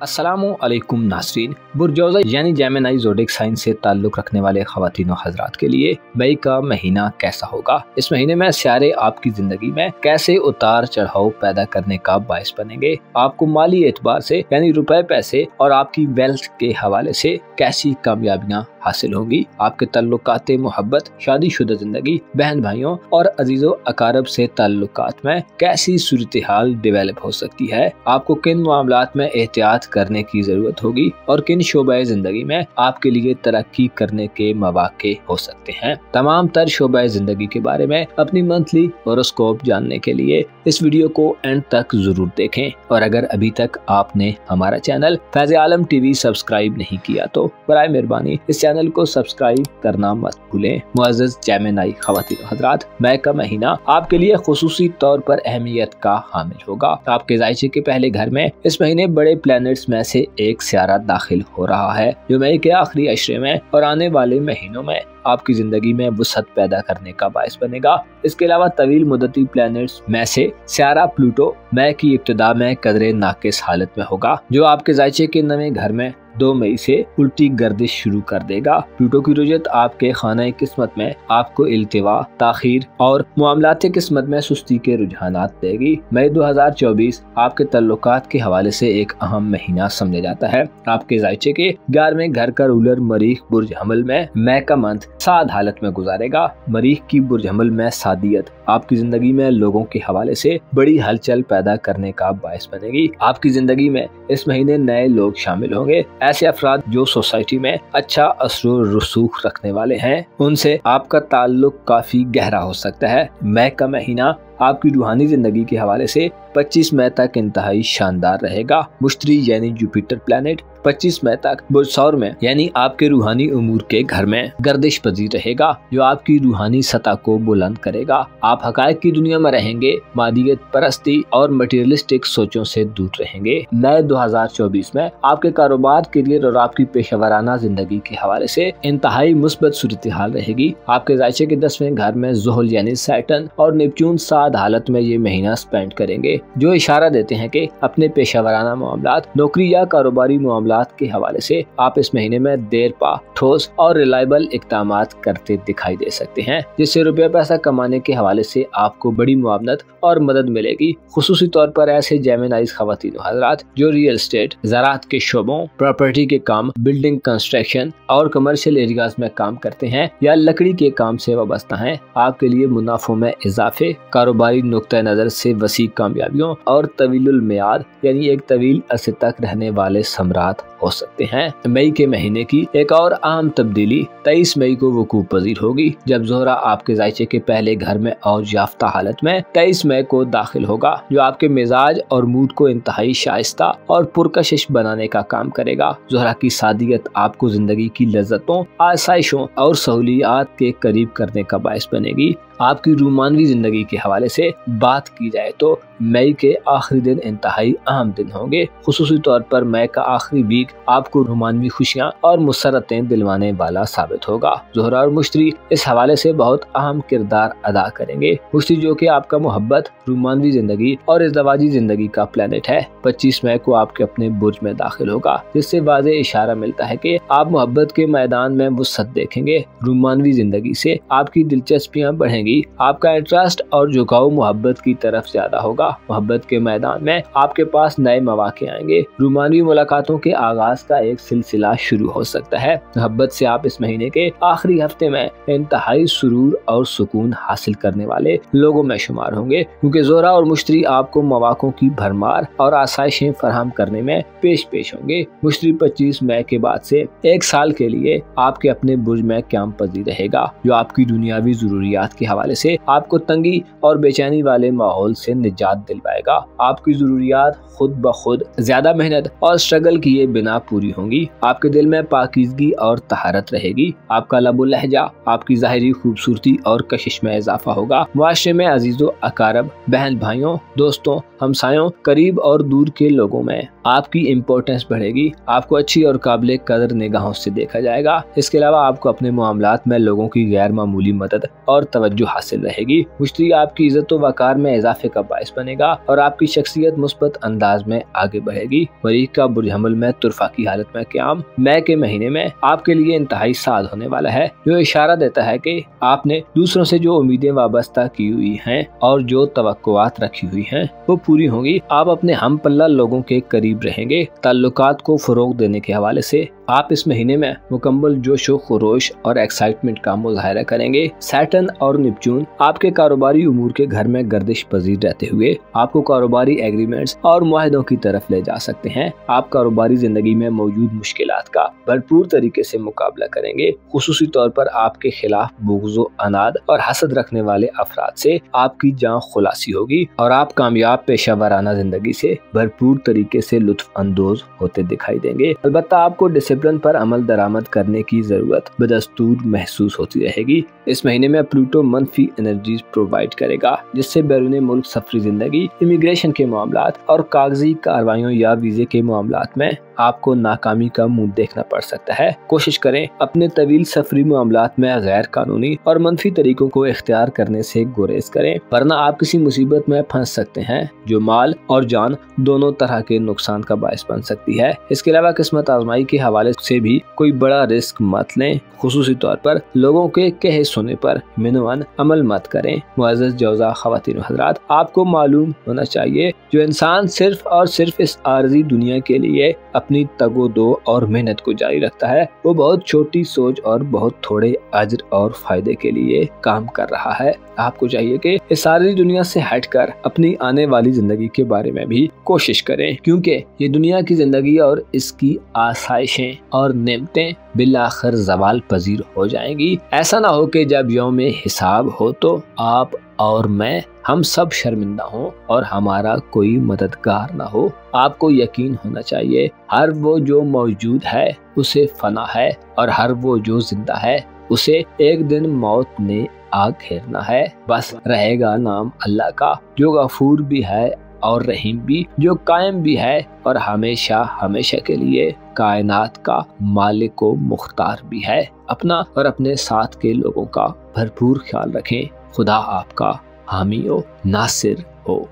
अस्सलामुअलैकुम नाज़रीन। बुर्जौज़ा यानी जेमिनी ज़ोडिएक साइन से ताल्लुक़ रखने वाले ख़वातीन और हज़रात के लिए मई का महीना कैसा होगा। इस महीने में सियारे आपकी ज़िंदगी में कैसे उतार चढ़ाव पैदा करने का बायस बनेंगे। आपको माली एतबार से यानी रुपए पैसे और आपकी वेल्थ के हवाले से कैसी कामयाबियाँ हासिल होंगी। आपके ताल्लुकात मोहब्बत, शादीशुदा ज़िंदगी, बहन भाइयों और अजीज़ो अकारब से ताल्लुकात में कैसी सूरत हाल डेवलप हो सकती है। आपको किन मामलात में एहतियात करने की ज़रूरत होगी और किन शोबे ज़िंदगी में आपके लिए तरक्की करने के मौके हो सकते हैं। तमाम तर शोबे ज़िंदगी के बारे में अपनी मंथली होरोस्कोप जानने के लिए इस वीडियो को एंड तक ज़रूर देखें। और अगर अभी तक आपने हमारा चैनल फैज़ आलम टीवी सब्सक्राइब नहीं किया तो बराए मेहरबानी इस चैनल को सब्सक्राइब करना मत भूलें। मुअज़्ज़ज़ जेमिनी ख़वातीन और हज़रात, मई का महीना आपके लिए खुसूसी तौर पर अहमियत का हामिल होगा। आपके ज़ायचे के पहले घर में इस महीने बड़े प्लैनेट्स में से एक सियारा दाखिल हो रहा है, जो मई के आखिरी अशरे में और आने वाले महीनों में आपकी जिंदगी में वुसअत पैदा करने का बायस बनेगा। इसके अलावा तवील मुद्दती प्लैनेट्स में से सियारा प्लूटो मई की इब्तिदा में कदरे नाकिस हालत में होगा, जो आपके ज़ायचे के नवे घर में 2 मई से उल्टी गर्दिश शुरू कर देगा। प्लूटो की रुजत आपके खाना किस्मत में आपको इल्तिवा, ताखीर और मामलात किस्मत में सुस्ती के रुझानात देगी। मई 2024 आपके तल्लुकात के हवाले से एक अहम महीना समझा जाता है। आपके ज़ायचे के 11वें घर का रूलर मरीख बुर्ज हमल में मई का मंथ साद हालत में गुजारेगा। मरीख की बुर्ज हमल में सादियत आपकी जिंदगी में लोगों के हवाले से बड़ी हलचल पैदा करने का बायस बनेगी। आपकी जिंदगी में इस महीने नए लोग शामिल होंगे। ऐसे अफराद जो सोसाइटी में अच्छा असर रसूख रखने वाले हैं, उनसे आपका ताल्लुक काफी गहरा हो सकता है। मई का महीना आपकी रूहानी जिंदगी के हवाले से 25 मई तक इंतहाई शानदार रहेगा। मुश्तरी यानी जुपिटर प्लैनेट 25 मई तक बुर्जसौर में यानी आपके रूहानी उमूर के घर में गर्दिश पजीर रहेगा, जो आपकी रूहानी सतह को बुलंद करेगा। आप हकायक की दुनिया में रहेंगे, मादियत परस्ती और मटेरियलिस्टिक सोचों से दूर रहेंगे। मई 2024 में आपके कारोबार, करियर और आपकी पेशेवराना जिंदगी के हवाले से इंतहाई मुस्बत सूरत हाल रहेगी। आपके ज़ायचे के 10वें घर में ज़ुहल यानी सैटर्न और नेपच्यून साद हालत में ये महीना स्पेंड करेंगे, जो इशारा देते हैं कि अपने पेशेवराना मामलात, नौकरी या कारोबारी मामलात के हवाले से आप इस महीने में देर पा ठोस और रिलायबल इक़दामात करते दिखाई दे सकते हैं, जिससे रुपया पैसा कमाने के हवाले से आपको बड़ी मुआवनत और मदद मिलेगी। खुसूसी तौर पर ऐसे जेमिनी ख़वातीन हज़रात जो रियल एस्टेट, ज़राअत के शोबों, प्रॉपर्टी के काम, बिल्डिंग कंस्ट्रक्शन और कमर्शियल एरियाज में काम करते हैं या लकड़ी के काम से वाबस्ता हैं, आपके लिए मुनाफों में इजाफे, कारोबारी नुक्ता नज़र से वसी कामयाबियों और तवीलुल मियाद यानी एक तवील अरसे तक रहने वाले समरात हो सकते हैं। मई के महीने की एक और अहम तब्दीली 23 मई को वकूफ़ पजीर होगी, जब ज़ोहरा आपके ज़ायचे के पहले घर में औज याफ्ता हालत में 23 मई को दाखिल होगा, जो आपके मिजाज और मूड को इंतहाई शाइस्ता और पुरकशिश बनाने का काम करेगा। ज़ोहरा की सादियत आपको जिंदगी की लज्जतों, आसाइशों और सहूलियात के करीब करने का बायस बनेगी। आपकी रोमानवी जिंदगी के हवाले से बात की जाए तो मई के आखिरी दिन इंतहाई अहम दिन होंगे। खुसूसी तौर पर मई का आखिरी वीक आपको रोमानवी खुशियाँ और मुसरतें दिलवाने वाला साबित होगा। ज़ोहरा और मुश्तरी इस हवाले से बहुत अहम किरदार अदा करेंगे। मुश्तरी जो कि आपका मोहब्बत, रोमानवी जिंदगी और इज़्दवाजी जिंदगी का प्लैनेट है, 25 मई को आपके अपने बुर्ज में दाखिल होगा, जिससे वाज़े इशारा मिलता है कि आप मोहब्बत के मैदान में वुसअत देखेंगे। रोमानवी जिंदगी से आपकी दिलचस्पियाँ बढ़ेंगी, आपका इंटरेस्ट और झुकाव मोहब्बत की तरफ ज्यादा होगा। मोहब्बत के मैदान में आपके पास नए मौके आएंगे। रोमानवी मुलाकातों के आगाज का एक सिलसिला शुरू हो सकता है। मोहब्बत से आप इस महीने के आखिरी हफ्ते में इंतहाई सुरूर और सुकून हासिल करने वाले लोगों में शुमार होंगे, क्योंकि ज़ोहरा और मुश्तरी आपको मौकों की भरमार और आसाइशें फराहम करने में पेश होंगे। मुश्तरी 25 मई के बाद से 1 साल के लिए आपके अपने बुर्ज में क़याम पजीर रहेगा, जो आपकी दुनियावी जरूरियात के हवाले से आपको तंगी और बेचैनी वाले माहौल से निजात दिलवाएगा। आपकी जरूरियात खुद ब खुद ज्यादा मेहनत और स्ट्रगल किए बिना पूरी होंगी। आपके दिल में पाकीज़गी और तहारत रहेगी। आपका लबो लहजा, आपकी ज़ाहिरी खूबसूरती और कशिश में इजाफा होगा। मुआशरे में अजीज़ो अकारब, बहन भाइयों, दोस्तों, हमसायों, करीब और दूर के लोगों में आपकी इम्पोर्टेंस बढ़ेगी। आपको अच्छी और काबिल कदर निगाहों से देखा जाएगा। इसके अलावा आपको अपने मामलात में लोगों की गैर मामूली मदद और तवज्जो तवज्जो हासिल रहेगी। मुश्तरी आपकी इज्जत व वकार में इजाफे का बाइस बनेगा और आपकी शख्सियत मुस्बत अंदाज में आगे बढ़ेगी। मरीख का बुर्ज हमल में तुरफा की हालत में क़याम मई के महीने में आपके लिए इंतहाई साद होने वाला है, जो इशारा देता है कि आपने दूसरों से जो उम्मीदें वाबस्ता की हुई हैं और जो तवक्कुआत रखी हुई हैं वो पूरी होंगी। आप अपने हम पल्ला लोगों के करीब रहेंगे। ताल्लुकात को फरोग देने के हवाले से आप इस महीने में मुकम्मल जोशो खरोश और एक्साइटमेंट का मुजाहरा करेंगे। सैटर्न और नेपच्यून आपके कारोबारी उमूर के घर में गर्दिश पजीर रहते हुए आपको कारोबारी एग्रीमेंट्स और मुआहदों की तरफ ले जा सकते हैं। आप कारोबारी जिंदगी में मौजूद मुश्किलात का भरपूर तरीके से मुकाबला करेंगे। खुसूसी तौर पर आपके खिलाफ बुग़्ज़ो, अनाद और हसद रखने वाले अफराद से आपकी जान खुलासी होगी और आप कामयाब पेशा वराना जिंदगी से भरपूर तरीके से लुत्फ अंदोज होते दिखाई देंगे। अलबत्ता आपको डिसिप्लिन पर अमल दरामद करने की जरूरत बदस्तूर महसूस होती रहेगी। इस महीने में प्लूटो मनफी एनर्जीज प्रोवाइड करेगा, जिससे बैरून मुल्क सफरी जिंदगी, इमिग्रेशन के मामलात और कागजी कार्रवाइयों या वीजे के मामलात में आपको नाकामी का मुंह देखना पड़ सकता है। कोशिश करें अपने तवील सफरी मामलात में गैर कानूनी और मनफी तरीकों को इख्तियार करने से गुरेज करें, वरना आप किसी मुसीबत में फंस सकते हैं जो माल और जान दोनों तरह के नुकसान का बायस बन सकती है। इसके अलावा किस्मत आजमाई के हवाले से भी कोई बड़ा रिस्क मत लें। खुसूसी तौर पर लोगों के कहे सुने पर मिनवन अमल मत करें। मुअज़्ज़ज़ जौज़ा ख़वातीन हज़रात, आपको मालूम होना चाहिए जो इंसान सिर्फ और सिर्फ इस आर्जी दुनिया के लिए अपनी तगो दो और मेहनत को जारी रखता है, वो बहुत छोटी सोच और बहुत थोड़े अज्र और फायदे के लिए काम कर रहा है। आपको चाहिए कि इस सारी दुनिया से हटकर अपनी आने वाली जिंदगी के बारे में भी कोशिश करें, क्योंकि ये दुनिया की जिंदगी और इसकी आसाइशें और नेमतें बिलाखिर ज़वाल पजीर हो जाएंगी। ऐसा ना हो कि जब यौम हिसाब हो तो आप और मैं हम सब शर्मिंदा हों और हमारा कोई मददगार ना हो। आपको यकीन होना चाहिए हर वो जो मौजूद है उसे फना है और हर वो जो जिंदा है उसे एक दिन मौत ने आ घेरना है। बस रहेगा नाम अल्लाह का, जो गफूर भी है और रहीम भी, जो कायम भी है और हमेशा हमेशा के लिए कायनात का मालिक व मुख्तार भी है। अपना और अपने साथ के लोगों का भरपूर ख्याल रखें। खुदा आपका हामी हो, नासिर हो।